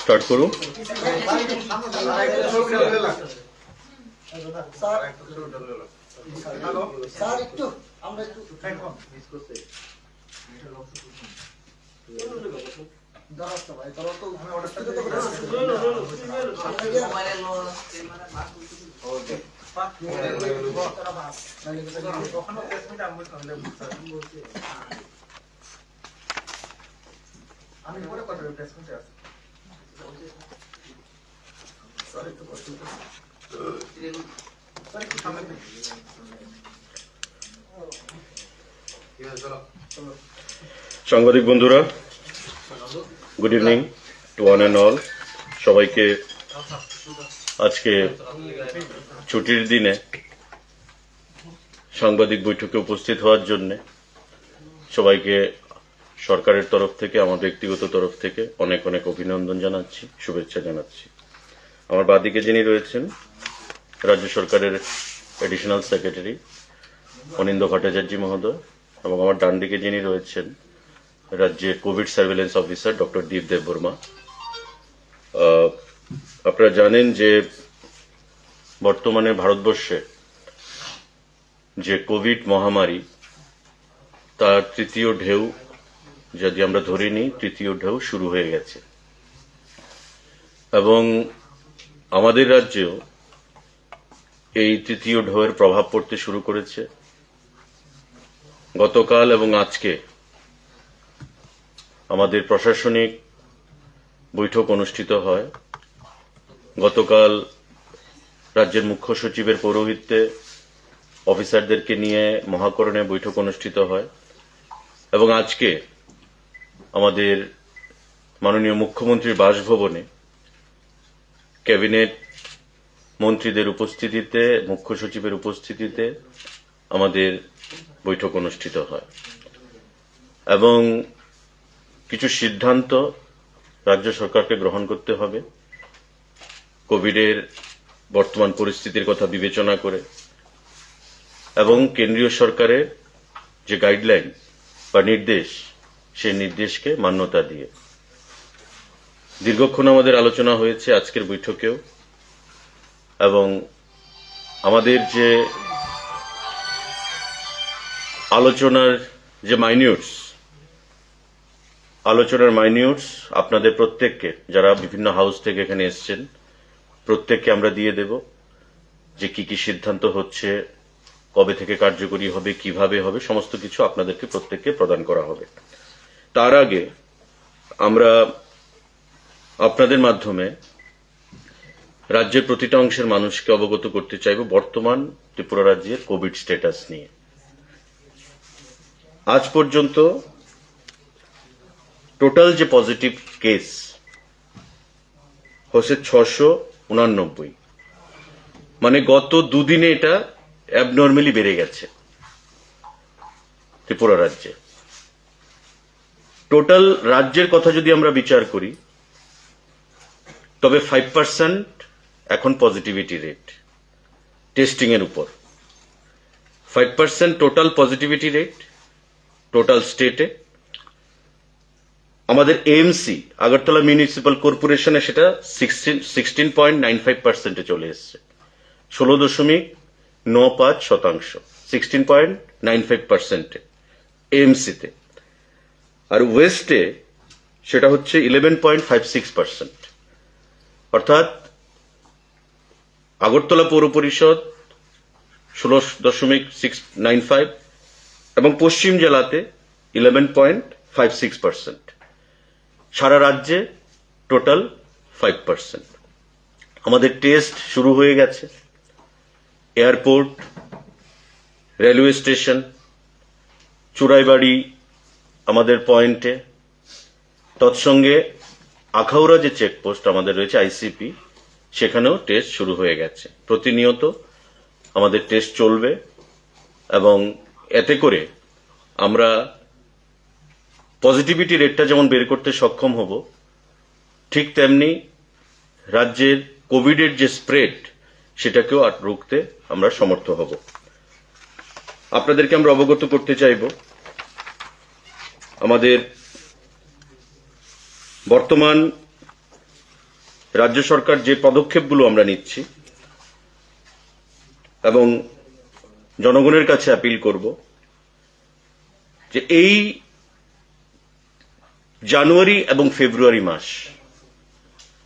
Start করুন। Sir একটু আমরা একটু দরস্ত ভাই তোর তো আমি অর্ডার করতে তো ওকে আমি পরে কথা বলতে শুনতে আসছি স্যার একটু কষ্ট স্যার একটু সামনে সাংবাদিক বন্ধুরা, good evening to one and all. সবাইকে আজকে ছুটির দিনে সাংবাদিক বৈঠকে উপস্থিত হওয়ার জন্য সবাইকে সরকারের তরফ থেকে, আমার ব্যক্তিগত তরফ থেকে অনেক অনেক অভিনন্দন জানাচ্ছি, শুভেচ্ছা জানাচ্ছি। আমার বাদিকে যিনি রয়েছেন রাজ্য সরকারের এডিশনাল সেক্রেটারি অনিন্দ ভট্টাচার্য মহোদয়, এবং আমার ডান দিকে যিনি রয়েছেন রাজ্যের কোভিড সার্ভেলেন্স অফিসার ডক্টর দীপ দেববর্মা। আপনারা জানেন যে বর্তমানে ভারতবর্ষে যে কোভিড মহামারী, তার তৃতীয় ঢেউ যদি আমরা ধরে নিই, তৃতীয় ঢেউ শুরু হয়ে গেছে এবং আমাদের রাজ্যেও এই তৃতীয় ঢেউয়ের প্রভাব পড়তে শুরু করেছে। গতকাল এবং আজকে আমাদের প্রশাসনিক বৈঠক অনুষ্ঠিত হয়। গতকাল রাজ্যের মুখ্য সচিবের পৌরোহিত্যে অফিসারদেরকে নিয়ে মহাকরণে বৈঠক অনুষ্ঠিত হয় এবং আজকে আমাদের মাননীয় মুখ্যমন্ত্রীর বাসভবনে ক্যাবিনেট মন্ত্রীদের উপস্থিতিতে, মুখ্য সচিবের উপস্থিতিতে আমাদের বৈঠক অনুষ্ঠিত হয় এবং কিছু সিদ্ধান্ত রাজ্য সরকারকে গ্রহণ করতে হবে কোভিডের বর্তমান পরিস্থিতির কথা বিবেচনা করে, এবং কেন্দ্রীয় সরকারের যে গাইডলাইন বা নির্দেশ, সেই নির্দেশকে মান্যতা দিয়ে। দীর্ঘক্ষণ আমাদের আলোচনা হয়েছে আজকের বৈঠকেও, এবং আমাদের যে আলোচনার যে মাইনিউটস আপনাদের প্রত্যেককে, যারা বিভিন্ন হাউস থেকে এখানে এসছেন, প্রত্যেককে আমরা দিয়ে দেব যে কি কি সিদ্ধান্ত হচ্ছে, কবে থেকে কার্যকরী হবে, কিভাবে হবে, সমস্ত কিছু আপনাদেরকে প্রত্যেককে প্রদান করা হবে। তার আগে আমরা আপনাদের মাধ্যমে রাজ্যের প্রতিটা অংশের মানুষকে অবগত করতে চাইব বর্তমান ত্রিপুরা রাজ্যের কোভিড স্ট্যাটাস নিয়ে। আজ পর্যন্ত টোটাল যে পজিটিভ কেস হচ্ছে 689, মানে গত দুদিনে এটা অ্যাবনর্মালি বেড়ে গেছে ত্রিপুরা রাজ্যে। টোটাল রাজ্যের কথা যদি আমরা বিচার করি, তবে 5% এখন পজিটিভিটি রেট টেস্টিং এর উপর। 5% টোটাল পজিটিভিটি রেট টোটাল স্টেটে। আমাদের এএমসি আগরতলা মিউনিসিপাল কর্পোরেশনে সেটা 16.95% চলে এসছে, 16.95%, 16.95% এএমসিতে। আর ওয়েস্টে সেটা হচ্ছে 11.56%। অর্থাৎ আগরতলা পৌর পরিষদ 16.695 এবং পশ্চিম জেলাতে 11.56%। সারা রাজ্যে টোটাল 5%। আমাদের টেস্ট শুরু হয়ে গেছে এয়ারপোর্ট, রেলওয়ে স্টেশন, চুরাইবাড়ি আমাদের পয়েন্টে, তৎসঙ্গে আখাউড়া যে চেকপোস্ট আমাদের রয়েছে আইসিপি, সেখানেও টেস্ট শুরু হয়ে গেছে। প্রতিনিয়ত আমাদের টেস্ট চলবে এবং এতে করে আমরা পজিটিভিটি রেটটা যেমন বের করতে সক্ষম হব, ঠিক তেমনি রাজ্যের কোভিডের যে স্প্রেড সেটাকেও রুখতে আমরা সমর্থ হব। আপনাদেরকে আমরা অবগত করতে চাইব, আমাদের বর্তমান রাজ্য সরকার যে পদক্ষেপগুলো আমরা নিচ্ছি এবং জনগণের কাছে আপিল করব যে এই জানুয়ারি এবং ফেব্রুয়ারি মাস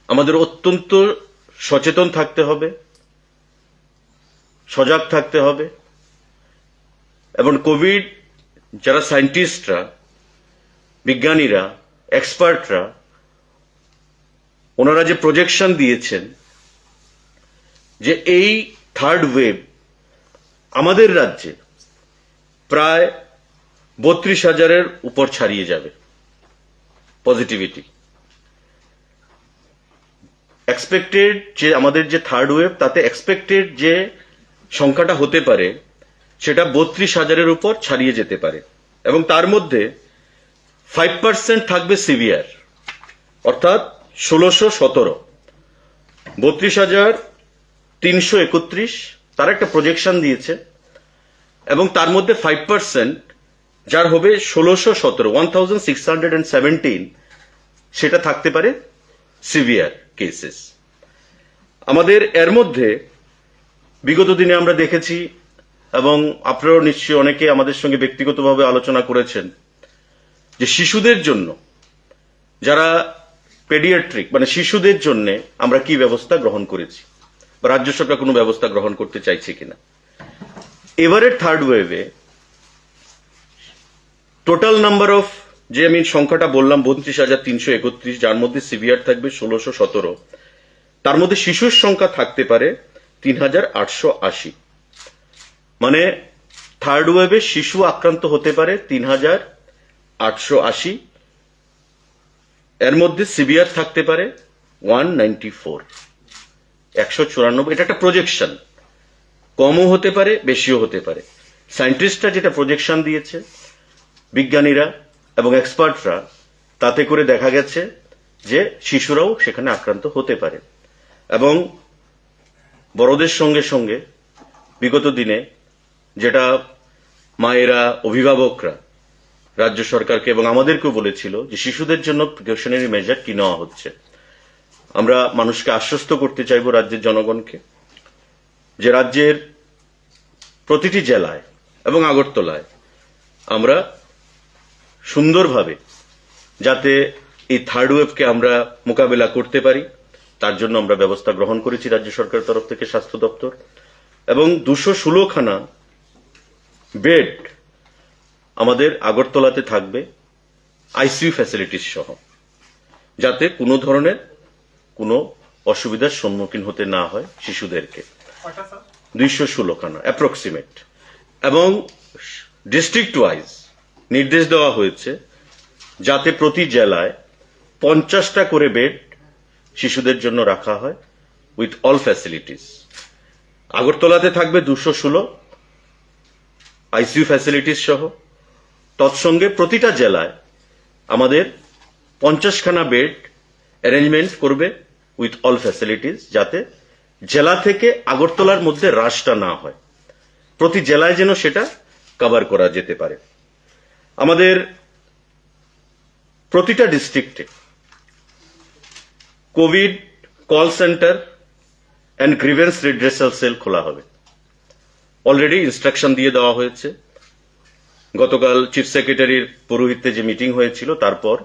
আমাদের অত্যন্ত সচেতন থাকতে হবে, সজাগ থাকতে হবে এবং কোভিড যারা সায়েন্টিস্টরা, বিজ্ঞানীরা, এক্সপার্টরা ওনারা যে প্রজেকশন দিয়েছেন যে এই থার্ড ওয়েভ আমাদের রাজ্যে প্রায় 32,000-এর উপর ছাড়িয়ে যাবে পজিটিভিটি। এক্সপেক্টেড যে আমাদের যে থার্ড ওয়েভ, তাতে এক্সপেক্টেড যে সংখ্যাটা হতে পারে সেটা 32,000-এর উপর ছাড়িয়ে যেতে পারে এবং তার মধ্যে 5% থাকবে সিভিয়ার, অর্থাৎ 1617। 32,331 তার একটা প্রজেকশন দিয়েছে এবং তার মধ্যে 5% যার হবে 1617, 1617, সেটা থাকতে পারে সিভিয়ার কেসেস। আমাদের এর মধ্যে বিগত দিনে আমরা দেখেছি এবং আপনারাও নিশ্চয়ই অনেকে আমাদের সঙ্গে ব্যক্তিগতভাবে আলোচনা করেছেন যে শিশুদের জন্য, যারা পেডিয়াট্রিক মানে শিশুদের জন্য আমরা কি ব্যবস্থা গ্রহণ করেছি বা রাজ্য সরকার কোনো ব্যবস্থা গ্রহণ করতে চাইছে কিনা। এবারের থার্ড ওয়েভে টোটাল নাম্বার অফ যে আমি সংখ্যাটা বললাম 32,331, যার মধ্যে সিভিয়ার থাকবে 1617, তার মধ্যে শিশুর সংখ্যা থাকতে পারে 3,880। মানে থার্ড ওয়েভে শিশু আক্রান্ত হতে পারে 3,880, এর মধ্যে সিভিয়ার থাকতে পারে 194, 194। এটা একটা প্রজেকশন, কমও হতে পারে বেশিও হতে পারে। সায়েন্টিস্টরা যেটা প্রজেকশন দিয়েছে, বিজ্ঞানীরা এবং এক্সপার্টরা, তাতে করে দেখা গেছে যে শিশুরাও সেখানে আক্রান্ত হতে পারে এবং বড়দের সঙ্গে সঙ্গে বিগত দিনে যেটা মায়েরা, অভিভাবকরা রাজ্য সরকারকে এবং আমাদেরকেও বলেছিল যে শিশুদের জন্য প্রিকশনারি মেজার কি নেওয়া হচ্ছে। আমরা মানুষকে আশ্বস্ত করতে চাইব, রাজ্যের জনগণকে, যে রাজ্যের প্রতিটি জেলায় এবং আগরতলায় আমরা সুন্দরভাবে যাতে এই থার্ড ওয়েভকে আমরা মোকাবেলা করতে পারি তার জন্য আমরা ব্যবস্থা গ্রহণ করেছি রাজ্য সরকারের তরফ থেকে, স্বাস্থ্য দপ্তর, এবং 216খানা বেড আমাদের আগরতলাতে থাকবে আইসিইউ ফ্যাসিলিটিস সহ, যাতে কোনো ধরনের কোনো অসুবিধার সম্মুখীন হতে না হয় শিশুদেরকে। 216খানা অ্যাপ্রক্সিমেট। এবং ডিস্ট্রিক্ট ওয়াইজ নির্দেশ দেওয়া হয়েছে যাতে প্রতি জেলায় 50টা করে বেড শিশুদের জন্য রাখা হয় উইথ অল ফ্যাসিলিটিস। আগরতলাতে থাকবে 216 আইসিইউ ফ্যাসিলিটিস সহ, তৎসঙ্গে প্রতিটা জেলায় আমাদের 50খানা বেড অ্যারেঞ্জমেন্ট করবে উইথ অল ফ্যাসিলিটিস, যাতে জেলা থেকে আগরতলার মধ্যে হ্রাসটা না হয়, প্রতি জেলায় যেন সেটা কভার করা যেতে পারে। আমাদের প্রতিটা ডিস্ট্রিক্টে covid call centre and grievance redressal cell খোলা হবে। অলরেডি ইনস্ট্রাকশন দিয়ে দেওয়া হয়েছে। গতকাল চিফ সেক্রেটারির পৌরোহিত্যে যে মিটিং হয়েছিল তারপর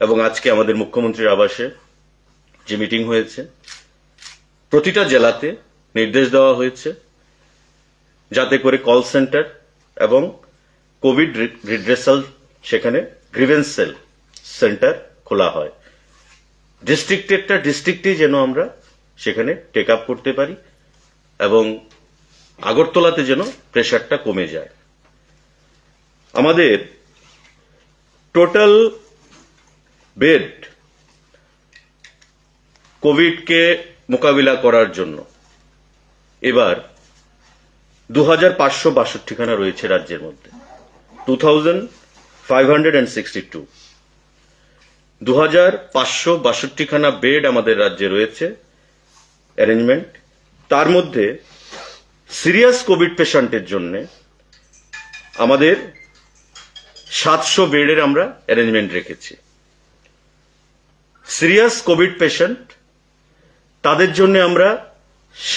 এবং আজকে আমাদের মুখ্যমন্ত্রীর আবাসে যে মিটিং হয়েছে, প্রতিটা জেলাতে নির্দেশ দেওয়া হয়েছে যাতে করে কল সেন্টার এবং কোভিড রিড্রেসাল, সেখানে গ্রিভেন্স সেল সেন্টার খোলা হয়। ডিস্ট্রিক্টেরটা ডিস্ট্রিক্টেই যেন আমরা সেখানে টেক আপ করতে পারি এবং আগরতলাতে যেন প্রেশারটা কমে যায়। আমাদের টোটাল বেড কোভিডকে মোকাবিলা করার জন্য এবার 2,562খানা রয়েছে রাজ্যের মধ্যে। 562 2562 খানা বেড আমাদের রাজ্যে রয়েছে অ্যারেঞ্জমেন্ট। তার মধ্যে সিরিয়াস কোভিড পেশেন্টের জন্য আমাদের 700 বেডের আমরা অ্যারেঞ্জমেন্ট রেখেছি। সিরিয়াস কোভিড পেশেন্ট তাদের জন্য আমরা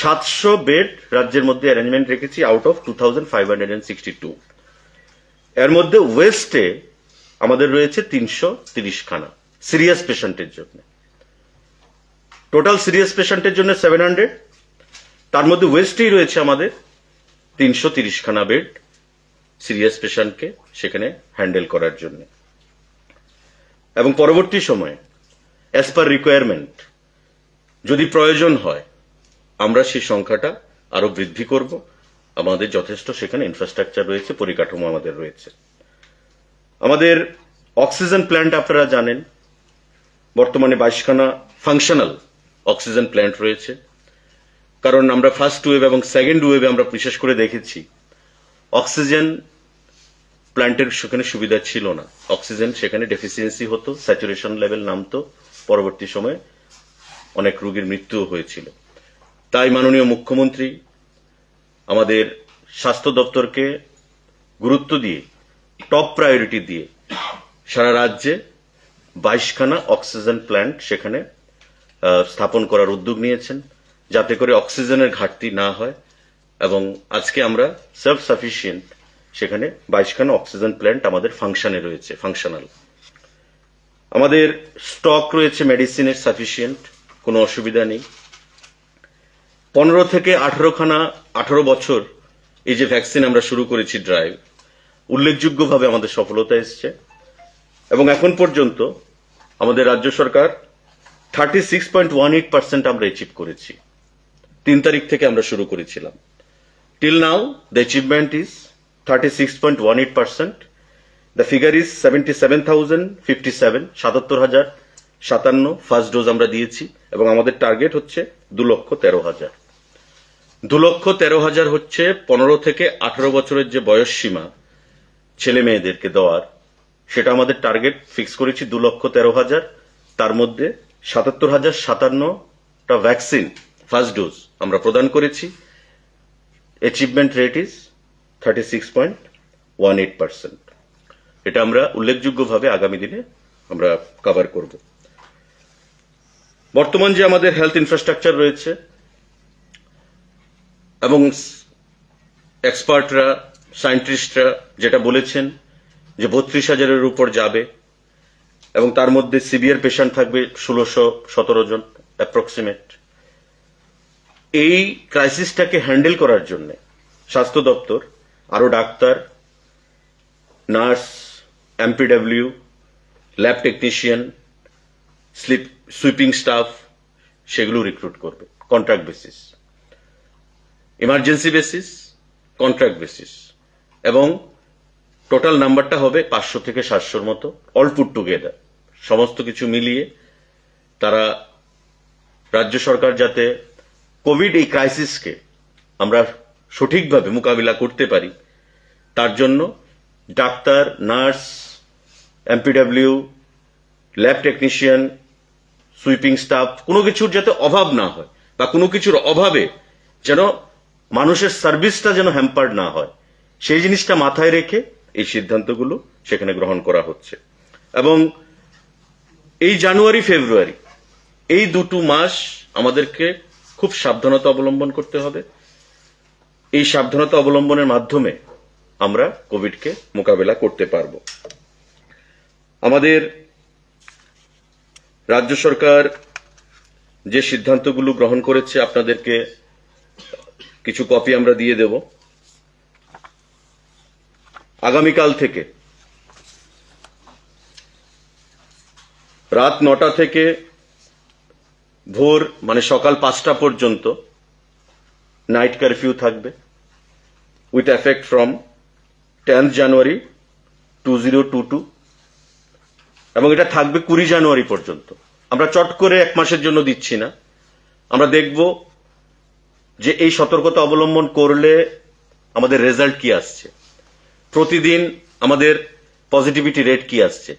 700 বেড রাজ্যের মধ্যে অ্যারেঞ্জমেন্ট রেখেছি আউট অফ 2562। এর মধ্যে ওয়েস্টে আমাদের রয়েছে 330 খানা সিরিয়াস পেশেন্টের জন্য। টোটাল সিরিয়াস পেশেন্টের জন্য 700, তার মধ্যে ওয়েস্টেই রয়েছে আমাদের 330 খানা বেড সিরিয়াস পেশেন্টকে সেখানে হ্যান্ডেল করার জন্য। এবং পরবর্তী সময়ে অ্যাজ পার রিকোয়ারমেন্ট যদি প্রয়োজন হয় আমরা সেই সংখ্যাটা আরো বৃদ্ধি করব। আমাদের যথেষ্ট সেখানে ইনফ্রাস্ট্রাকচার রয়েছে, পরিকাঠামো আমাদের রয়েছে। আমাদের অক্সিজেন প্ল্যান্ট আপনারা জানেন, বর্তমানে 22 খানা ফাংশনাল অক্সিজেন প্ল্যান্ট রয়েছে। কারণ আমরা ফার্স্ট ওয়েভ এবং সেকেন্ড ওয়েভে আমরা বিশেষ করে দেখেছি অক্সিজেন প্ল্যান্টের সেখানে সুবিধা ছিল না, অক্সিজেন সেখানে ডেফিসিয়েন্সি হতো, স্যাচুরেশন লেভেল নামতো, পরবর্তী সময়ে অনেক রোগীর মৃত্যুও হয়েছিল। তাই মাননীয় মুখ্যমন্ত্রী আমাদের স্বাস্থ্য দপ্তরকে গুরুত্ব দিয়ে টপ প্রায়োরিটি দিয়ে সারা রাজ্যে 22 খানা অক্সিজেন প্ল্যান্ট সেখানে স্থাপন করার উদ্যোগ নিয়েছেন, যাতে করে অক্সিজেনের ঘাটতি না হয়। এবং আজকে আমরা সেলফ সাফিসিয়েন্ট সেখানে 22 খানা অক্সিজেন প্ল্যান্ট আমাদের ফাংশনে রয়েছে, ফাংশনাল। আমাদের স্টক রয়েছে মেডিসিনের সাফিসিয়েন্ট, কোনো অসুবিধা নেই। 15 থেকে 18 খানা 18 বছর এই যে ভ্যাকসিন আমরা শুরু করেছি ড্রাইভ, উল্লেখযোগ্যভাবে আমাদের সফলতা এসছে। এবং এখন পর্যন্ত আমাদের রাজ্য সরকার 36.18% আমরা অ্যাচিভ করেছি। 3 তারিখ থেকে আমরা শুরু করেছিলাম। Till now the achievement is 36.18%। The figure is 77,057, 77,057 first dose আমরা দিয়েছি। এবং আমাদের টার্গেট হচ্ছে 2,13,000। 2,13,000 হচ্ছে 15 থেকে 18 বছরের যে বয়স সীমা ছেলে মেয়েদেরকে দেওয়ার, সেটা আমাদের টার্গেট ফিক্স করেছি 2,13,000। তার মধ্যে 77,057টা ভ্যাকসিন ফার্স্ট ডোজ আমরা প্রদান করেছি। Achievement rate is 36.18%। এটা আমরা উল্লেখযোগ্যভাবে আগামী দিনে আমরা কভার করব। বর্তমান যে আমাদের হেলথ ইনফ্রাস্ট্রাকচার রয়েছে এবং এক্সপার্টরা, সায়েন্টিস্টরা যেটা বলেছেন যে 32,000-এর উপর যাবে এবং তার মধ্যে সিভিয়ার পেশেন্ট থাকবে 1,617 জন অ্যাপ্রক্সিমেট। এই ক্রাইসিসটাকে হ্যান্ডেল করার জন্য স্বাস্থ্য দপ্তর আরো doctor, nurse, MPW, lab technician, sweeping staff সেগুলো রিক্রুট করবে contract basis, emergency basis, contract basis. এবং টোটাল নাম্বারটা হবে 500 থেকে 700-র মতো, অল পুট টুগেদার। সমস্ত কিছু মিলিয়ে তারা রাজ্য সরকার যাতে কোভিড এই ক্রাইসিসকে আমরা সঠিকভাবে মোকাবিলা করতে পারি, তার জন্য doctor, nurse, MPW, lab technician, sweeping staff কোনো কিছুর যাতে অভাব না হয় বা কোনো কিছুর অভাবে যেন মানুষের সার্ভিসটা যেন হ্যাম্পার্ড না হয়, সেই জিনিসটা মাথায় রেখে এই সিদ্ধান্তগুলো সেখানে গ্রহণ করা হচ্ছে। এবং এই জানুয়ারি ফেব্রুয়ারি এই 2 মাস আমাদেরকে খুব সাবধানতা অবলম্বন করতে হবে। এই সাবধানতা অবলম্বনের মাধ্যমে আমরা কোভিডকে মোকাবেলা করতে পারব। আমাদের রাজ্য সরকার যে সিদ্ধান্তগুলো গ্রহণ করেছে আপনাদেরকে কিছু কপি আমরা দিয়ে দেব। আগামীকাল থেকে রাত 9টা থেকে ভোর মানে সকাল 5টা পর্যন্ত নাইট কারফিউ থাকবে উইথ এফেক্ট ফ্রম 10th জানুয়ারি 2022 এবং এটা থাকবে 20 জানুয়ারি পর্যন্ত। আমরা চট করে 1 মাসের জন্য দিচ্ছি না, আমরা দেখব যে এই সতর্কতা অবলম্বন করলে আমাদের রেজাল্ট কি আসছে। প্রতিদিন আমাদের পজিটিভিটি রেট কি আসছে।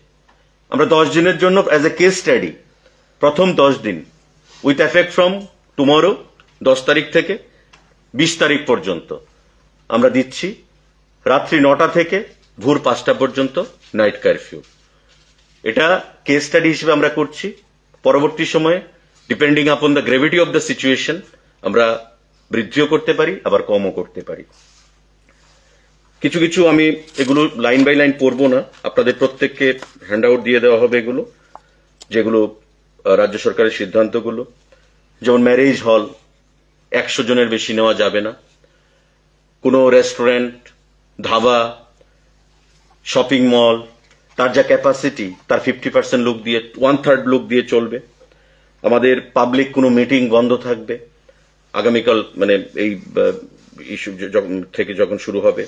আমরা 10 দিনের জন্য অ্যাজ এ কেস স্টাডি প্রথম 10 দিন উইথ এফেক্ট ফ্রম টুমরো 10 তারিখ থেকে 20 তারিখ পর্যন্ত আমরা দিচ্ছি রাত্রি 9টা থেকে ভোর 5টা পর্যন্ত নাইট কারফিউ। এটা কেস স্টাডি হিসেবে আমরা করছি। পরবর্তী সময়ে depending upon the gravity of the situation আমরা বৃদ্ধিও করতে পারি, আবার কমও করতে পারি। কিছু কিছু আমি এগুলো লাইন বাই লাইন পড়বো না, আপনাদের প্রত্যেককে হ্যান্ড আউট দিয়ে দেওয়া হবে এগুলো, যেগুলো রাজ্য সরকারের সিদ্ধান্তগুলো। যেমন ম্যারেজ হল 100 জনের বেশি নেওয়া যাবে না। কোনো রেস্টুরেন্ট, ধাবা, শপিং মল তার যা ক্যাপাসিটি তার 50% লোক দিয়ে 1/3 লোক দিয়ে চলবে। আমাদের পাবলিক কোনো মিটিং বন্ধ থাকবে আগামীকাল, মানে এই ইস্যু থেকে যখন শুরু হবে।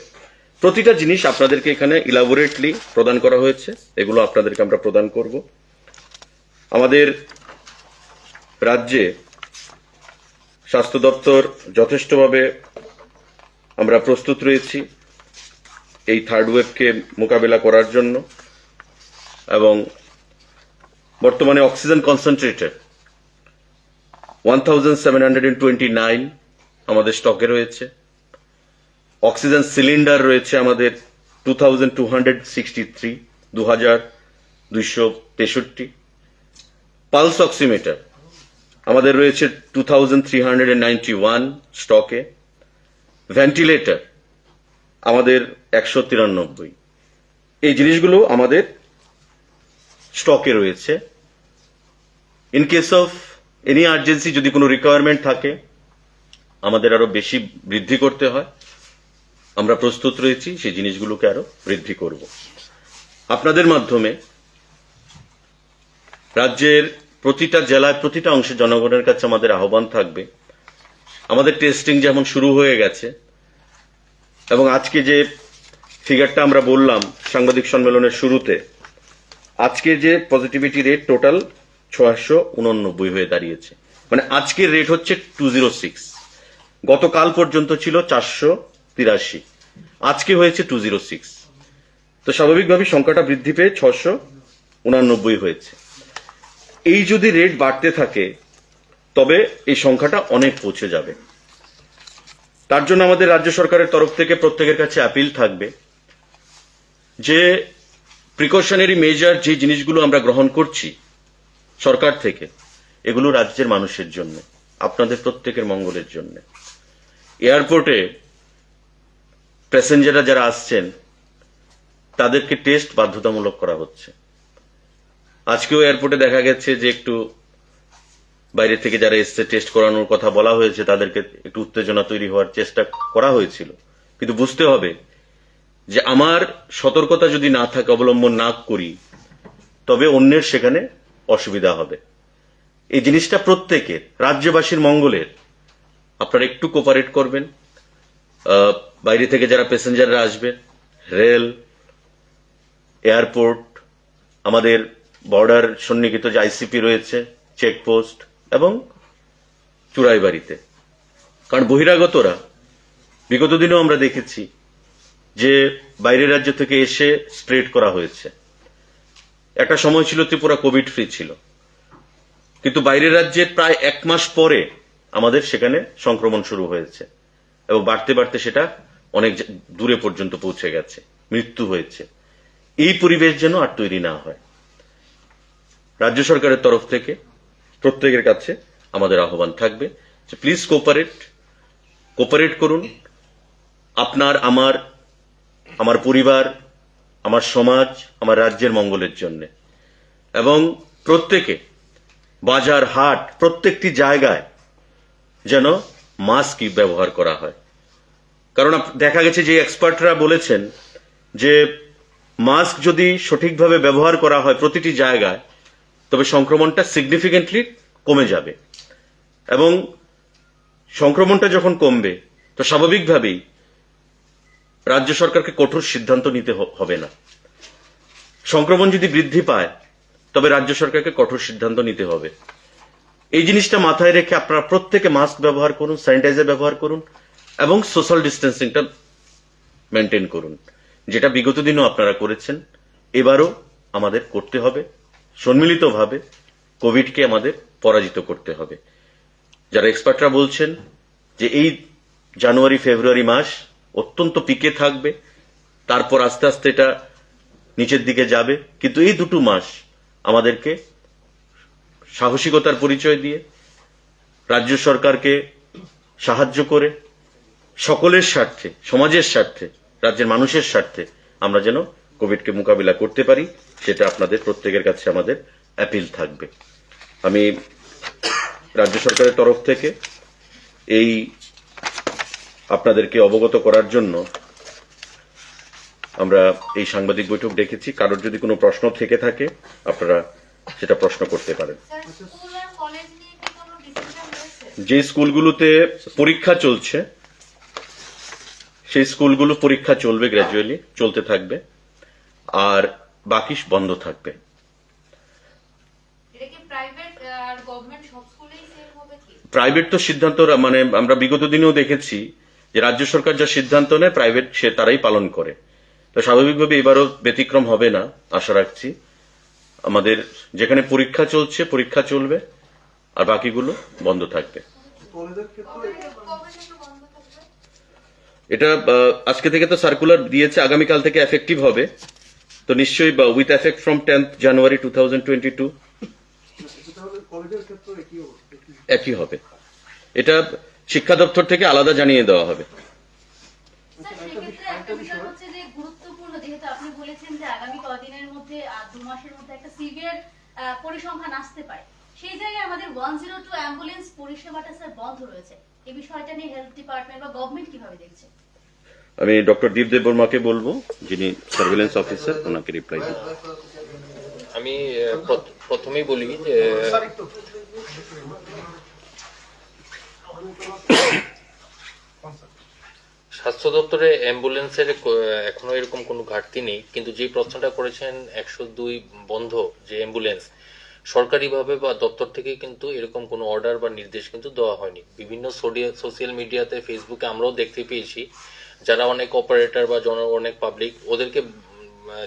প্রতিটা জিনিস আপনাদেরকে এখানে ইলাবোরেটলি প্রদান করা হয়েছে, এগুলো আপনাদেরকে আমরা প্রদান করব। আমাদের রাজ্যে স্বাস্থ্য দপ্তর যথেষ্টভাবে আমরা প্রস্তুত রয়েছি এই থার্ড ওয়েভকে মোকাবেলা করার জন্য, এবং বর্তমানে অক্সিজেন কনসেন্ট্রেটর 1729 আমাদের স্টকে রয়েছে। অক্সিজেন সিলিন্ডার রয়েছে আমাদের 2263, 2263। পালস অক্সিমিটার আমাদের রয়েছে 2391 স্টকে। ভেন্টিলেটর আমাদের 193। এই জিনিসগুলো আমাদের স্টকে রয়েছে। In case of any urgency, যদি কোনো রিকোয়ারমেন্ট থাকে আমাদের আরো বেশি বৃদ্ধি করতে হয়, আমরা প্রস্তুত রয়েছি সেই জিনিসগুলোকে আরো বৃদ্ধি করব। আপনাদের মাধ্যমে রাজ্যের প্রতিটা জেলায় প্রতিটা অংশে জনগণের কাছে আমাদের আহ্বান থাকবে, আমাদের টেস্টিং যেমন শুরু হয়ে গেছে, এবং আজকে যে ফিগারটা আমরা বললাম সাংবাদিক সম্মেলনের শুরুতে, আজকে যে পজিটিভিটি রেট টোটাল 689 হয়ে দাঁড়িয়েছে, মানে আজকের রেট হচ্ছে 206। গতকাল পর্যন্ত ছিল 483, আজকে হয়েছে 206। তো স্বাভাবিকভাবে সংখ্যাটা বৃদ্ধি পেয়ে 689 হয়েছে। এই যদি রেট বাড়তে থাকে তবে এই সংখ্যাটা অনেক পৌঁছে যাবে। তার জন্য আমাদের রাজ্য সরকারের তরফ থেকে প্রত্যেকের কাছে অ্যাপিল থাকবে যে প্রিকশনারি মেজার যে জিনিসগুলো আমরা গ্রহণ করছি সরকার থেকে, এগুলো রাজ্যের মানুষের জন্য, আপনাদের প্রত্যেকের মঙ্গলের জন্য। এয়ারপোর্টে প্যাসেঞ্জাররা যারা আসছেন তাদেরকে টেস্ট বাধ্যতামূলক করা হচ্ছে। আজকেও এয়ারপোর্টে দেখা গেছে যে একটু বাইরে থেকে যারা এসছে টেস্ট করানোর কথা বলা হয়েছে, তাদেরকে একটু উত্তেজনা তৈরি হওয়ার চেষ্টা করা হয়েছিল। কিন্তু বুঝতে হবে যে আমার সতর্কতা যদি না থাকে, অবলম্বন না করি, তবে অন্যের সেখানে অসুবিধা হবে। এই জিনিসটা প্রত্যেকের, রাজ্যবাসীর মঙ্গলের। আপনারা একটু কোপারেট করবেন। বাইরে থেকে যারা প্যাসেঞ্জাররা আসবেন, রেল, এয়ারপোর্ট, আমাদের বর্ডার সন্নিহিত যে আইসিপি রয়েছে, চেকপোস্ট এবং চুরাইবাড়িতে, কারণ বহিরাগতরা বিগত দিনেও আমরা দেখেছি যে বাইরের রাজ্য থেকে এসে স্প্রেড করা হয়েছে। একটা সময় ছিল ত্রিপুরা কোভিড ফ্রি ছিল, কিন্তু বাইরের রাজ্যের প্রায় 1 মাস পরে আমাদের সেখানে সংক্রমণ শুরু হয়েছে, এবং বাড়তে বাড়তে সেটা অনেক দূরে পর্যন্ত পৌঁছে গেছে, মৃত্যু হয়েছে। এই পরিবেশ যেন আর তৈরি না হয়, রাজ্য সরকারের তরফ থেকে প্রত্যেকের কাছে আমাদের আহ্বান থাকবে যে প্লিজ কোপারেট করুন। আপনার, আমার পরিবার, আমার সমাজ, আমার রাজ্যের মঙ্গলের জন্য, এবং প্রত্যেকে বাজার হাট প্রত্যেকটি জায়গায় যেন মাস্ক ব্যবহার করা হয়। কারণ দেখা গেছে যে এক্সপার্টরা বলেছেন যে মাস্ক যদি সঠিকভাবে ব্যবহার করা হয় প্রতিটি জায়গায়, তবে সংক্রমণটা সিগনিফিকেন্টলি কমে যাবে, এবং সংক্রমণটা যখন কমবে তো স্বাভাবিকভাবেই রাজ্য সরকারকে কঠোর সিদ্ধান্ত নিতে হবে না। সংক্রমণ যদি বৃদ্ধি পায় তবে রাজ্য সরকারকে কঠোর সিদ্ধান্ত নিতে হবে। এই জিনিসটা মাথায় রেখে আপনারা প্রত্যেকে মাস্ক ব্যবহার করুন, স্যানিটাইজার ব্যবহার করুন, এবং সোশ্যাল ডিস্টেন্সিংটা মেনটেন করুন, যেটা বিগত দিনও আপনারা করেছেন এবারও আমাদের করতে হবে, সম্মিলিতভাবে কোভিডকে আমাদের পরাজিত করতে হবে। যারা এক্সপার্টরা বলছেন যে এই জানুয়ারি ফেব্রুয়ারি মাস অত্যন্ত পিকে থাকবে, তারপর আস্তে আস্তে এটা নিচের দিকে যাবে, কিন্তু এই দুটো মাস আমাদেরকে সাহসিকতার পরিচয় দিয়ে রাজ্য সরকারকে সাহায্য করে সকলের স্বার্থে, সমাজের স্বার্থে, রাজ্যের মানুষের স্বার্থে আমরা যেন কোভিডকে মোকাবিলা করতে পারি, সেটা আপনাদের প্রত্যেকের কাছে আমাদের অ্যাপিল থাকবে। আমি রাজ্য সরকারের তরফ থেকে এই আপনাদেরকে অবগত করার জন্য আমরা এই সাংবাদিক বৈঠক ডেকেছি। কারোর যদি কোনো প্রশ্ন থেকে থাকে আপনারা সেটা প্রশ্ন করতে পারেন। যে স্কুলগুলোতে পরীক্ষা চলছে সেই স্কুলগুলো পরীক্ষা চলবে, গ্র্যাজুয়ালি চলতে থাকবে, আর বাকি বন্ধ থাকবে। প্রাইভেট তো সিদ্ধান্ত, মানে আমরা বিগত দিনেও দেখেছি যে রাজ্য সরকার যা সিদ্ধান্ত নেয় প্রাইভেট সে তারাই পালন করে, তো স্বাভাবিকভাবে এবারও ব্যতিক্রম হবে না আশা রাখছি। আমাদের যেখানে পরীক্ষা চলছে পরীক্ষা চলবে, আর বাকিগুলো বন্ধ থাকবে। এটা আজকে থেকে তো সার্কুলার দিয়েছে, আগামীকাল থেকে এফেক্টিভ হবে, তো নিশ্চয়ই উইথ এফেক্ট ফ্রম 10th জানুয়ারি 2022 একই হবে। এটা শিক্ষা দপ্তর থেকে আলাদা জানিয়ে দেওয়া হবে। গুরুত্বপূর্ণ যেহেতু আপনি বলেছেন যে আগামী কদিনের মধ্যে 2 মাসের মধ্যে একটা সিভিয়ার পরিসংখ্যান আসতে পারে, সেই জায়গায় আমাদের 102 অ্যাম্বুলেন্স পরিষেবাটা স্যার বন্ধ রয়েছে, এই বিষয়টা নিয়ে হেলথ ডিপার্টমেন্ট বা গভর্নমেন্ট কিভাবে দেখছে? আমি ডক্টর দীপদেব বর্মাকে বলবো, যিনি সার্ভেলেন্স অফিসার, ওনাকে রিপ্লাই দিন। আমি প্রথমেই বলি যে স্বাস্থ্য দপ্তরে অ্যাম্বুলেন্সের এখনো এরকম কোনো ঘাটতি নেই, কিন্তু যে প্রশ্নটা করেছেন 102 বন্ধ যে অ্যাম্বুলেন্স, সরকারিভাবে বা দপ্তর থেকে কিন্তু এরকম কোনো অর্ডার বা নির্দেশ কিন্তু দেওয়া হয়নি। বিভিন্ন সোশ্যাল মিডিয়াতে, ফেসবুকে আমরাও দেখতে পেয়েছি যারা অনেক অপারেটর বা অনেক পাবলিক ওদেরকে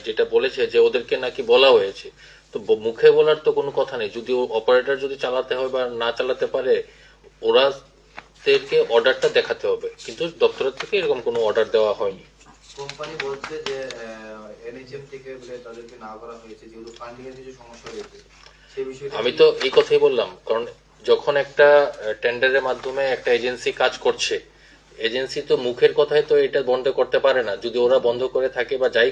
যেটা বলেছে যে ওদেরকে নাকি বলা হয়েছে, তো মুখে বলার তো কোনো কথা নেই। যদি অপারেটর যদি চালাতে হয় বা না চালাতে পারে, ওরা অর্ডারটা দেখাতে হবে, কিন্তু দপ্তরের থেকে এরকম কোনো অর্ডার দেওয়া হয়নি। কোম্পানি বলছে যে এনএইচএম থেকে তাদেরকে না করা হয়েছে যেহেতু ফান্ডিং এর কিছু সমস্যা রয়েছে, সেই বিষয়ে আমি তো এই কথাই বললাম, কারণ যখন একটা টেন্ডারের মাধ্যমে একটা এজেন্সি কাজ করছে, এজেন্সি তো মুখের কথায় তো এটা বন্ধ করতে পারে না। যদি ওরা বন্ধ করে থাকে বা যাই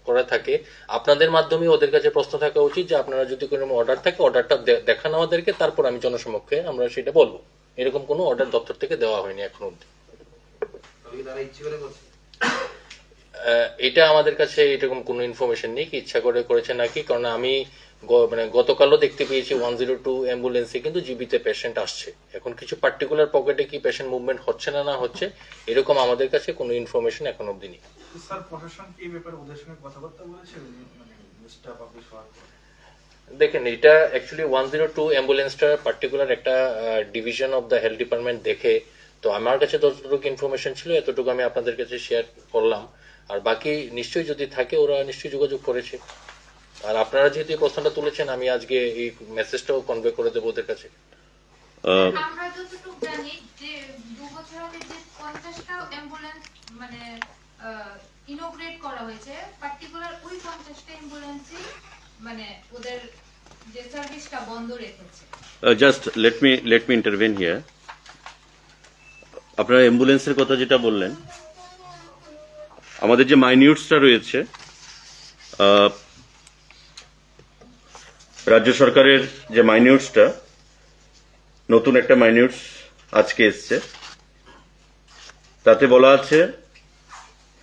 করে থাকে, আপনাদের মাধ্যমে ওদের কাছে প্রশ্ন থাকা উচিত যে আপনারা যদি কোনো অর্ডার থাকে অর্ডারটা দেখান আমাদেরকে, তারপর আমি জনসমক্ষে আমরা সেটা বলবো। এরকম কোনো অর্ডার দপ্তর থেকে দেওয়া হয়নি এখনো অব্দি। তারা ইচ্ছে করে করছে, এটা আমাদের কাছে এরকম কোনো ইনফরমেশন নেই কি ইচ্ছা করে করেছে নাকি, কারণ আমি গতকালও দেখতে পেয়েছি 102 অ্যাম্বুলেন্সে কিন্তু জীবিত পেশেন্ট আসছে। এখন কিছু পার্টিকুলার পকেটে কি পেশেন্ট মুভমেন্ট হচ্ছে না হচ্ছে, এরকম আমাদের কাছে কোনো ইনফরমেশন এখন অব্দি নেই। স্যার প্রশাসন কি এই ব্যাপারে ওদের সঙ্গে কথাবার্তা বলেছে, মানে লিস্টটা পাবলিশ হওয়ার পর? দেখেন, এটা অ্যাকচুয়ালি 102 অ্যাম্বুলেন্সটা পার্টিকুলার একটা division of the health department দেখে, তো আমার কাছে যতটুকু ইনফরমেশন ছিল এতটুকু আমি আপনাদের কাছে শেয়ার করলাম, আর বাকি নিশ্চয়ই যদি থাকে ওরা নিশ্চয়ই যোগাযোগ করেছে। আর আপনারা যেহেতু এই প্রশ্নটা তুলেছেন, আমি আজকে এই মেসেজটাও কনভে করে দেবো ওদের কাছে। আমরা যতটুকু জানি যে 2 বছর আগে যে 50টা অ্যাম্বুলেন্স মানে ইনোগ্রেট করা হয়েছে, পার্টিকুলার ওই 50টা অ্যাম্বুলেন্সই মানে ওদের যে সার্ভিসটা বন্ধ রেখেছে। Just let me intervene here. আপনারা অ্যাম্বুলেন্সের কথা যেটা বললেন, আমাদের যে মাইনিউটসটা রয়েছে, রাজ্য সরকারের যে মাইনিউটসটা, নতুন একটা মাইনিউটস আজকে এসছে, তাতে বলা আছে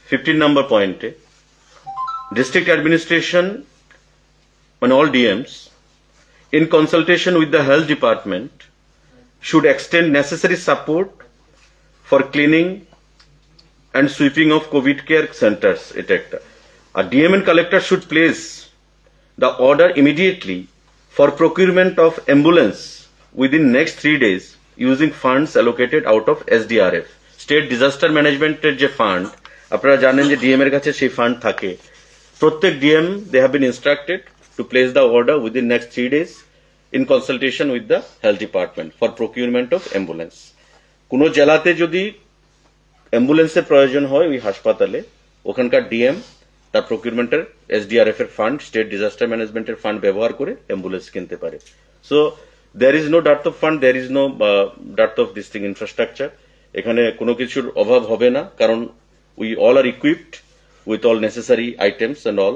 15 নম্বর পয়েন্টে, ডিস্ট্রিক্ট অ্যাডমিনিস্ট্রেশন মানে all DMs in consultation with the health department should extend necessary support for cleaning and sweeping of COVID care centers. এটা একটা। আর DM and collector should place the order immediately for procurement of ambulance within next 3 days using funds allocated out of SDRF, State Disaster Management এর যে fund, আপনারা জানেন যে DM এর কাছে সেই ফান্ড থাকে, প্রত্যেক DM they have been instructed to place the order within next 3 days in consultation with the health department for procurement of ambulance. কোনো জেলাতে যদি অ্যাম্বুলেন্সের প্রয়োজন হয় ওই হাসপাতালে, ওখানকার ডিএম তার প্রকিউরমেন্টের এসডিআরএফ এর ফান্ড, স্টেট ডিজাস্টার ম্যানেজমেন্টের ফান্ড ব্যবহার করে অ্যাম্বুলেন্স কিনতে পারে। So there is no dearth of fund, there is no dearth of this thing infrastructure. এখানে কোনো কিছুর অভাব হবে না, কারণ we all are equipped with all necessary items and all.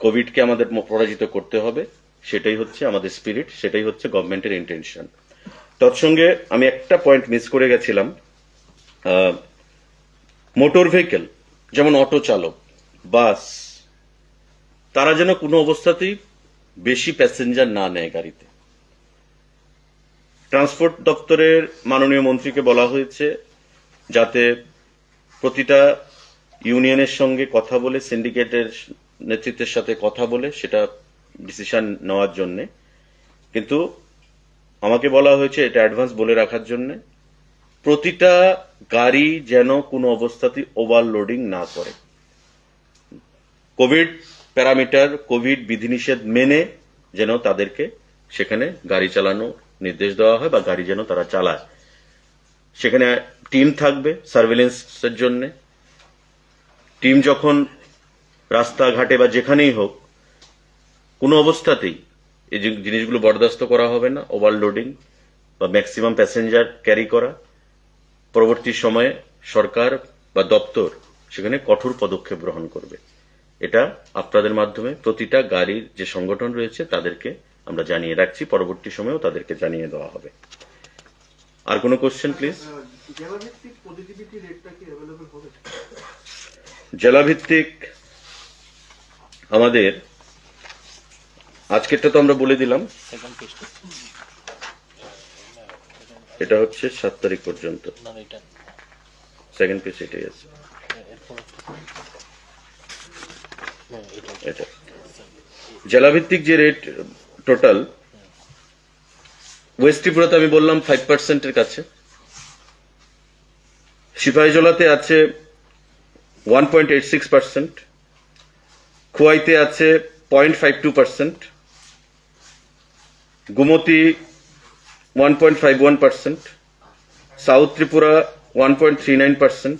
কোভিডকে আমাদের পরাজিত করতে হবে, সেটাই হচ্ছে আমাদের স্পিরিট, সেটাই হচ্ছে গভর্নমেন্টের ইন্টেনশন। তৎসঙ্গে আমি একটা পয়েন্ট মিস করে গেছিলাম, মোটর ভেহিকেল যেমন অটো চালক, বাস, তারা যেন কোনো অবস্থাতেই বেশি প্যাসেঞ্জার না নেয় গাড়িতে। ট্রান্সপোর্ট দপ্তরের মাননীয় মন্ত্রীকে বলা হয়েছে যাতে প্রতিটা ইউনিয়নের সঙ্গে কথা বলে, সিন্ডিকেটের নেতৃত্বের সাথে কথা বলে সেটা ডিসিশন নেওয়ার জন্য, কিন্তু আমাকে বলা হয়েছে এটা অ্যাডভান্স বলে রাখার জন্য প্রতিটা গাড়ি যেন কোনো অবস্থাতেই ওভারলোডিং না করে। কোভিড প্যারামিটার, কোভিড বিধিনিষেধ মেনে যেন তাদেরকে সেখানে গাড়ি চালানো নির্দেশ দেওয়া হয় বা গাড়ি যেন তারা চালায়। সেখানে টিম থাকবে সার্ভেলেন্সের জন্য। টিম যখন রাস্তাঘাটে বা যেখানেই হোক কোনো অবস্থাতেই এই জিনিসগুলো বরদাস্ত করা হবে না, ওভারলোডিং বা ম্যাক্সিমাম প্যাসেঞ্জার ক্যারি করা। পরবর্তী সময়ে সরকার বা দপ্তর সেখানে কঠোর পদক্ষেপ গ্রহণ করবে। এটা আপনাদের মাধ্যমে প্রতিটা গাড়ির যে সংগঠন রয়েছে তাদেরকে আমরা জানিয়ে রাখছি, পরবর্তী সময়েও তাদেরকে জানিয়ে দেওয়া হবে। আর কোনো কোশ্চেন প্লিজ? জেলাভিত্তিক পজিটিভিটি রেটটা কি অ্যাভেলেবল হবে? জেলাভিত্তিক আমাদের আজকেরটা তো আমরা বলে দিলাম, এটা হচ্ছে 7 তারিখ পর্যন্ত। সেকেন্ড পেজ এটাই আছে, এটা জেলাভিত্তিক যে রেট টোটাল। ওয়েস্ট ত্রিপুরাতে আমি বললাম 5% কাছে, সিপাহীজলাতে আছে 1.86%, খোয়াইতে আছে 0.52%, গুমতি 1.51%, সাউথ ত্রিপুরা 1.39%,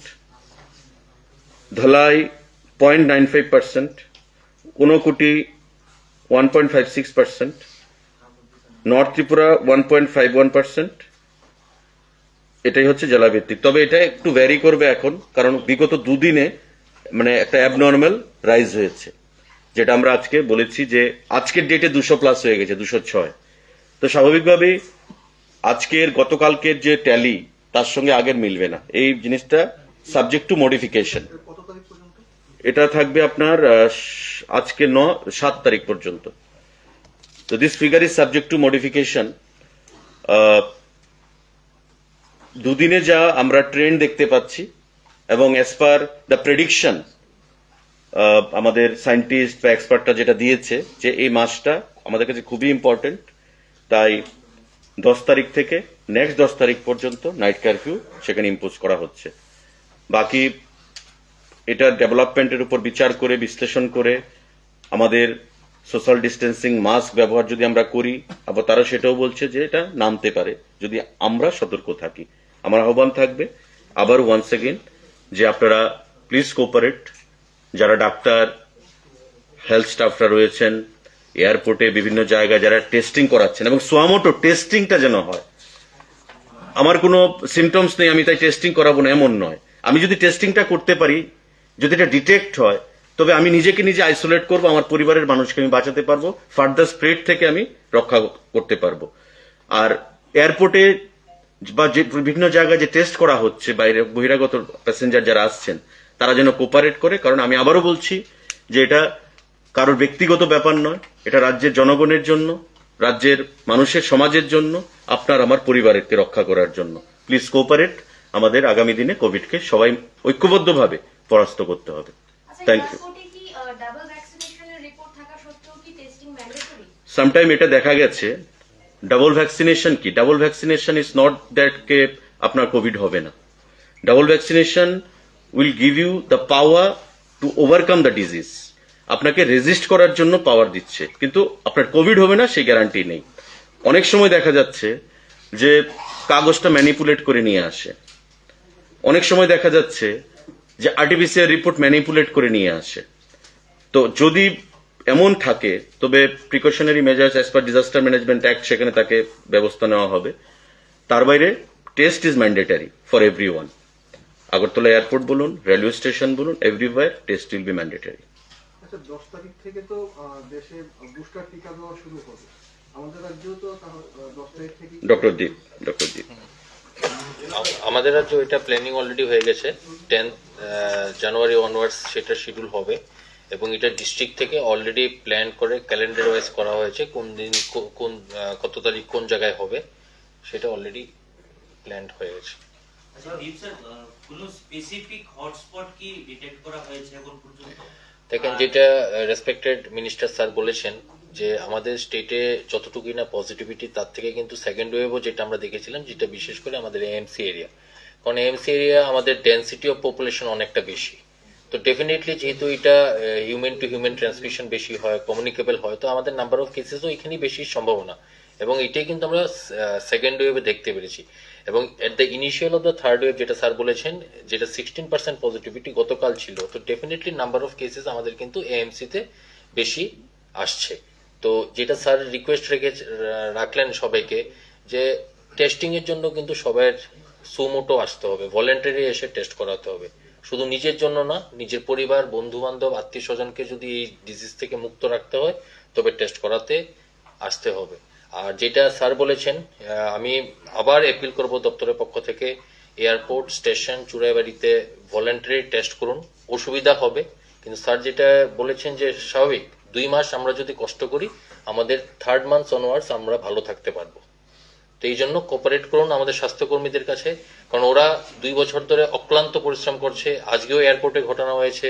ধলাই 0.95%, ঊনকোটি 1.56%, নর্থ ত্রিপুরা 1.51%। এটাই হচ্ছে জেলাভিত্তিক। তবে এটা একটু ভ্যারি করবে এখন, কারণ বিগত দুদিনে মানে একটা অ্যাবনর্মাল রাইজ হয়েছে, যেটা আমরা আজকে বলেছি যে আজকের ডেটে 200 প্লাস হয়ে গেছে, 206। তো স্বাভাবিকভাবেই আজকের গতকালকের যে ট্যালি তার সঙ্গে আগের মিলবে না, এই জিনিসটা সাবজেক্ট টু মডিফিকেশন। কত তারিখ পর্যন্ত? এটা থাকবে আপনার আজকে 7 তারিখ পর্যন্ত। তো this figure is subject to modification. দুদিনে যা আমরা ট্রেন্ড দেখতে পাচ্ছি এবং অ্যাজ পার দ্য প্রেডিকশন আমাদের সায়েন্টিস্ট বা এক্সপার্টরা যেটা দিয়েছে যে এই মাসটা আমাদের কাছে খুবই ইম্পর্টেন্ট, তাই 10 তারিখ থেকে নেক্সট 10 তারিখ পর্যন্ত নাইট কারফিউ সেখানে ইম্পোজ করা হচ্ছে। বাকি এটা ডেভেলপমেন্টের উপর বিচার করে, বিশ্লেষণ করে আমাদের সোশ্যাল ডিস্টেন্সিং, মাস্ক ব্যবহার যদি আমরা করি, আবার তারা সেটাও বলছে যে এটা নামতে পারে যদি আমরা সতর্ক থাকি। আমার আহ্বান থাকবে আবার ওয়ান্স এগেইন যে আপনারা প্লিজ কোঅপারেট। যারা ডাক্তার, হেলথ স্টাফরা রয়েছেন, এয়ারপোর্টে বিভিন্ন জায়গায় যারা টেস্টিং করাচ্ছেন, এবং সোয়ামোটো টেস্টিংটা যেন হয়। আমার কোনো সিমটমস নেই আমি তাই টেস্টিং করাবো না এমন নয়। আমি যদি টেস্টিংটা করতে পারি, যদি এটা ডিটেক্ট হয়, তবে আমি নিজেকে নিজে আইসোলেট করবো, আমার পরিবারের মানুষকে আমি বাঁচাতে পারবো, ফার্দার স্প্রেড থেকে আমি রক্ষা করতে পারবো। আর এয়ারপোর্টে বা যে বিভিন্ন জায়গায় যে টেস্ট করা হচ্ছে, বাইরে বহিরাগত প্যাসেঞ্জার যারা আসছেন তারা যেন কোঅপারেট করে, কারণ আমি আবারও বলছি যে এটা কারোর ব্যক্তিগত ব্যাপার নয়, এটা রাজ্যের জনগণের জন্য, রাজ্যের মানুষের, সমাজের জন্য, আপনার আমার পরিবারকে রক্ষা করার জন্য। Please cooperate. আমাদের আগামী দিনে কোভিডকে সবাই ঐক্যবদ্ধভাবে পরাস্ত করতে হবে। Thank you. ডাবল ভ্যাকসিনেশনের রিপোর্ট থাকা সত্ত্বেও কি টেস্টিং ম্যান্ডেটরি? সামটাইম এটা দেখা গেছে ডাবল ভ্যাকসিনেশন কি, double vaccination is not that কে আপনার কোভিড হবে না। Double vaccination will give you the power to overcome the disease. আপনাকে রেজিস্ট করার জন্য পাওয়ার দিচ্ছে, কিন্তু আপনার কোভিড হবে না সেই গ্যারান্টি নেই। অনেক সময় দেখা যাচ্ছে যে কাগজটা ম্যানিপুলেট করে নিয়ে আসে, অনেক সময় দেখা যাচ্ছে যে আরটিপিসিআর রিপোর্ট ম্যানিপুলেট করে নিয়ে আসে। তো যদি এমন থাকে তবে precautionary measures as per disaster management act সেখানে তাকে ব্যবস্থা নেওয়া হবে। তার বাইরে test is mandatory for everyone. Agartala airport বলুন, রেলওয়ে স্টেশন বলুন, everywhere test will be mandatory. আচ্ছা, 10 তারিখ থেকে তো দেশে বুস্টার টিকা দেওয়া শুরু হবে, আমাদের রাজ্যেও তো 10 তারিখ থেকে। ডক্টর দীপ আমাদের রাজ্য এটা প্ল্যানিং অলরেডি হয়ে গেছে, 10 জানুয়ারি অনওয়ার্ডস সেটা শিডিউল হবে, এবং এটা ডিস্ট্রিক্ট থেকে অলরেডি প্ল্যান করে ক্যালেন্ডার ওয়াইজ করা হয়েছে, কোন দিন কোন কত তারিখ কোন জায়গায় হবে সেটা অলরেডি প্ল্যান্ড হয়ে গেছে। আচ্ছা দীপ স্যার, কোনো স্পেসিফিক হটস্পট কি ডিটেক্ট করা হয়েছে এখন পর্যন্ত? দেখেন, যেটা রেসপেক্টেড মিনিস্টার স্যার বলেছেন যে আমাদের স্টেটে যতটুকুই না পজিটিভিটি, তার থেকে কিন্তু সেকেন্ড ওয়েভও যেটা আমরা দেখেছিলাম, যেটা বিশেষ করে আমাদের এএমসি এরিয়া, কারণ এএমসি এরিয়া আমাদের ডেন্সিটি অফ পপুলেশন অনেকটা বেশি। তো ডেফিনেটলি যেহেতু এটা হিউম্যান টু হিউম্যান ট্রান্সমিশন বেশি হয়, কমিউনিকেবল হয়, তো আমাদের নাম্বার অফ কেসেসও এখানেই বেশি সম্ভাবনা, এবং এটাই কিন্তু আমরা সেকেন্ড ওয়েভে দেখতে পেরেছি। এবং at the initial of the third wave যেটা স্যার বলেছেন, যেটা 16% পজিটিভিটি গতকাল ছিল, তো ডেফিনেটলি নাম্বার অফ কেসেস আমাদের কিন্তু এএমসিতে বেশি আসছে। তো যেটা স্যার রিকোয়েস্ট রাখলেন সবাইকে, যে টেস্টিং এর জন্য কিন্তু সবার সুমোটো আসতে হবে, ভলেন্টারি এসে টেস্ট করাতে হবে, শুধু নিজের জন্য না, নিজের পরিবার, বন্ধু বান্ধব, আত্মীয় স্বজনকে যদি এই ডিজিজ থেকে মুক্ত রাখতে হয় তবে টেস্ট করাতে আসতে হবে। আর যেটা স্যার বলেছেন, আমি আবার অ্যাপিল করব দপ্তরের পক্ষ থেকে, এয়ারপোর্ট, স্টেশন, চুড়াইবাড়িতে ভলেন্টারি টেস্ট করুন। অসুবিধা হবে, কিন্তু স্যার যেটা বলেছেন যে স্বাভাবিক 2 মাস আমরা যদি কষ্ট করি, আমাদের 3rd মান্থ অনওয়ার্ডস আমরা ভালো থাকতে পারবো। তো এই জন্য কোঅপারেট করুন আমাদের স্বাস্থ্যকর্মীদের কাছে, কারণ ওরা 2 বছর ধরে অক্লান্ত পরিশ্রম করছে। আজকেও এয়ারপোর্টে ঘটনা হয়েছে,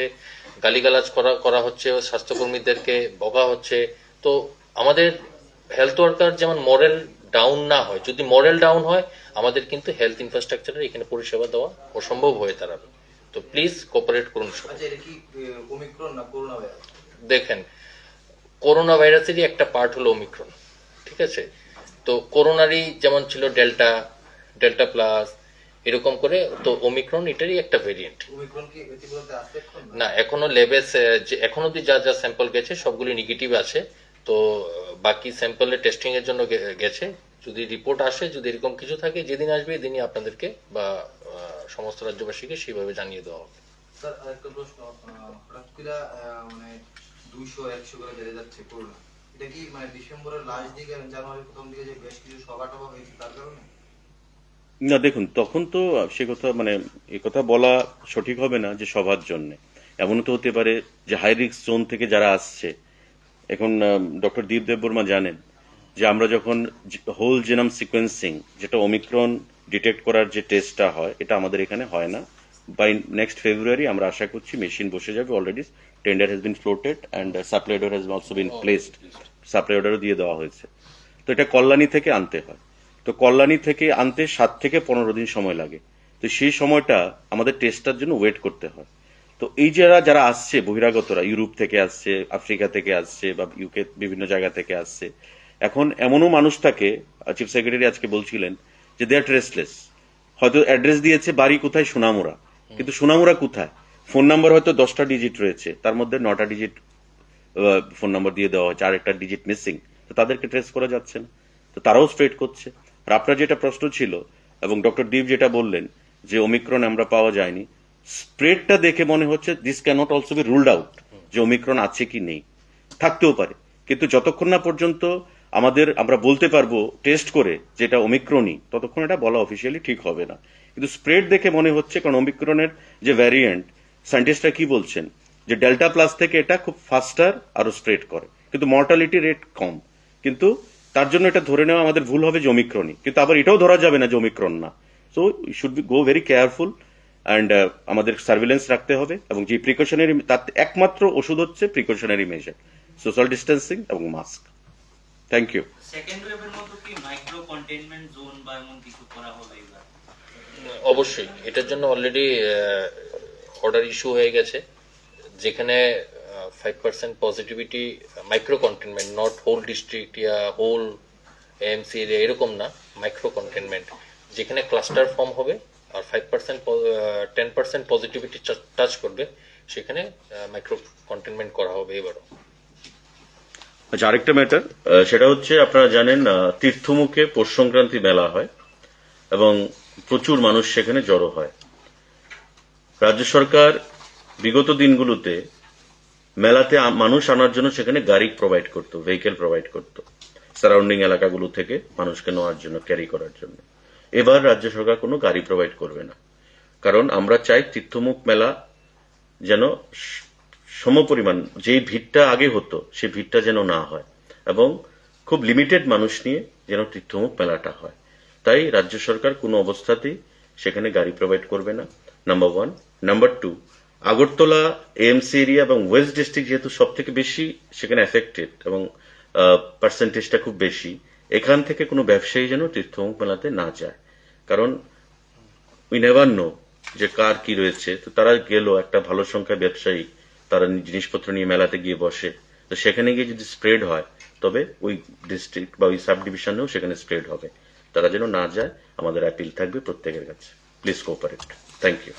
গালিগালাজ করা হচ্ছে, স্বাস্থ্যকর্মীদেরকে বকা হচ্ছে। তো আমাদের হেলথ ওয়ার্কার যেমন মরাল ডাউন না হয়, যদি মরাল ডাউন হয় আমাদের কিন্তু হেলথ ইনফ্রাস্ট্রাকচারের এখানে পরিষেবা দেওয়া অসম্ভব হয়ে দাঁড়াবে। তো প্লিজ কোঅপারেট করুন সবাই। আচ্ছা, এটা কি ওমিক্রন না করোনা ভাইরাস? দেখেন, করোনা ভাইরাসেরই একটা পার্ট হলো ওমিক্রন, ঠিক আছে? তো করোনারই যেমন ছিল ডেল্টা প্লাস, এরকম করে, তো ওমিক্রন এটারই একটা ভেরিয়েন্ট। ওমিক্রন কি ইতিমধ্যে আসছে এখন? না, এখনো ল্যাবে এখন অব্দি যা স্যাম্পল গেছে সবগুলি নেগেটিভ আছে। তো বাকি স্যাম্পলে টেস্টিং এর জন্য গেছে। যদি রিপোর্ট আসে, যদি এরকম কিছু থাকে, যেদিন আসবে এদিনই আপনাদেরকে বা সমস্ত রাজ্যবাসীকে সেইভাবে জানিয়ে দেওয়া হবে। স্যার, আরেকটা প্রশ্ন, হঠাৎ করে মানে 200-100 করে বেড়ে যাচ্ছে করোনা, এটা কি মানে ডিসেম্বরের লাস্ট দিকে জানুয়ারির প্রথম দিকে যে বেশ কিছু সভা টভা হয়েছে তার কারণে? না দেখুন, তখন তো সে কথা মানে এ কথা বলা সঠিক হবে না যে সবার জন্য। এমন তো হতে পারে যে হাই রিস্ক জোন থেকে যারা আসছে, এখন ডক্টর দীপ দেববর্মা জানেন যে আমরা যখন হোল জেনাম সিকোয়েন্সিং, যেটা ওমিক্রন ডিটেক্ট করার যে টেস্টটা হয়, এটা আমাদের এখানে হয় না। বাই নেক্সট ফেব্রুয়ারি আমরা আশা করছি মেশিন বসে যাবে। Already tender has been floated and supply order has also been placed, supply অর্ডারও দিয়ে দেওয়া হয়েছে। তো এটা কল্যাণী থেকে আনতে হয়, তো কল্যাণী থেকে আনতে 7 থেকে 15 দিন সময় লাগে। তো সেই সময়টা আমাদের টেস্টটার জন্য ওয়েট করতে হয়। তো এই যারা আসছে বহিরাগতরা, ইউরোপ থেকে আসছে, আফ্রিকা থেকে আসছে, বা ইউকে বিভিন্ন জায়গা থেকে আসছে, এখন এমনও মানুষ থাকে, চিফ সেক্রেটারি আজকে বলছিলেন যে দে আর ট্রেসলেস। হয়তো অ্যাড্রেস দিয়েছে বাড়ি কোথায়, সোনামুড়া, কিন্তু সোনামুড়া কোথায়, ফোন নাম্বার হয়তো 10টা ডিজিট রয়েছে, তার মধ্যে 9টা ডিজিট ফোন নাম্বার দিয়ে দেওয়া হয়েছে, আর একটা ডিজিট মিসিং। তো তাদেরকে ট্রেস করা যাচ্ছে না, তো তারাও স্প্রেড করছে। আর আপনার যেটা প্রশ্ন ছিল, এবং ডক্টর দীপ যেটা বললেন যে ওমিক্রন আমরা পাওয়া যায়নি, স্প্রেডটা দেখে মনে হচ্ছে this cannot also be ruled out যে ওমিক্রন আছে কি নেই, থাকতেও পারে। কিন্তু যতক্ষণ না পর্যন্ত আমরা বলতে পারবো টেস্ট করে যেটা ওমিক্রনই, ততক্ষণ এটা বলা অফিসিয়ালি ঠিক হবে না। কিন্তু স্প্রেড দেখে মনে হচ্ছে, কারণ ওমিক্রনের যে ভ্যারিয়েন্ট, সায়েন্টিস্টরা কি বলছেন যে ডেল্টা প্লাস থেকে এটা খুব ফাস্টার আরো স্প্রেড করে, কিন্তু মর্টালিটি রেট কম। কিন্তু তার জন্য এটা ধরে নেওয়া আমাদের ভুল হবে যে ওমিক্রনই, কিন্তু আবার এটাও ধরা যাবে না যে ওমিক্রন না। So we should be go very careful and আমাদের সার্ভিলেন্স রাখতে হবে। এবং যে প্রিকশনারি, তার একমাত্র ওষুধ হচ্ছে প্রিকশনারি মেজার, সোশ্যাল ডিস্টেন্সিং এবং মাস্ক। Thank you. সেকেন্ড ওয়েভের মতো কি মাইক্রো কন্টেইনমেন্ট জোন বা এমন কিছু করা হবে এবার? অবশ্যই এটার জন্য অলরেডি অর্ডার ইস্যু হয়ে গেছে, যেখানে 5% positivity micro containment, not whole district ইয়া হোল এএমসি এরিয়া, এরকম না, মাইক্রো কন্টেনমেন্ট, যেখানে ক্লাস্টার ফর্ম হবে আর 10% পজিটিভিটি টাচ করবে, সেখানে মাইক্রো কন্টেনমেন্ট করা হবে এবারও। আচ্ছা, আরেকটা ম্যাটার, সেটা হচ্ছে আপনারা জানেন তীর্থমুখে পৌষ সংক্রান্তি মেলা হয় এবং প্রচুর মানুষ সেখানে জড়ো হয়। রাজ্য সরকার বিগত দিনগুলোতে মেলাতে মানুষ আনার জন্য সেখানে গাড়ি প্রোভাইড করত, ভেহিকেল প্রোভাইড করত, সারাউন্ডিং এলাকাগুলো থেকে মানুষকে নেওয়ার জন্য, ক্যারি করার জন্য। এবার রাজ্য সরকার কোনো গাড়ি প্রোভাইড করবে না, কারণ আমরা চাই তীর্থমুখ মেলা যেন সমপরিমাণ, যেই ভিড়টা আগে হতো সেই ভিড়টা যেন না হয় এবং খুব লিমিটেড মানুষ নিয়ে যেন তীর্থমুখ মেলাটা হয়। তাই রাজ্য সরকার কোনো অবস্থাতেই সেখানে গাড়ি প্রোভাইড করবে না, number 1। Number 2, Agartala AMC area এবং ওয়েস্ট ডিস্ট্রিক্ট যেহেতু সব থেকে বেশি সেখানে এফেক্টেড এবং পার্সেন্টেজটা খুব বেশি, এখান থেকে কোনো ব্যবসায়ী যেন তীর্থমুখ মেলাতে না যায়, কারণ উই নেভার নো যে কার কি রয়েছে। তো তারা গেল, একটা ভালো সংখ্যায় ব্যবসায়ী তারা জিনিসপত্র নিয়ে মেলাতে গিয়ে বসে, তো সেখানে গিয়ে যদি স্প্রেড হয় তবে ওই ডিস্ট্রিক্ট বা ওই সাব ডিভিশনেও সেখানে স্প্রেড হবে। তারা যেন না যায়, আমাদের অ্যাপিল থাকবে প্রত্যেকের কাছে, প্লিজ কোঅপারেট। Thank you.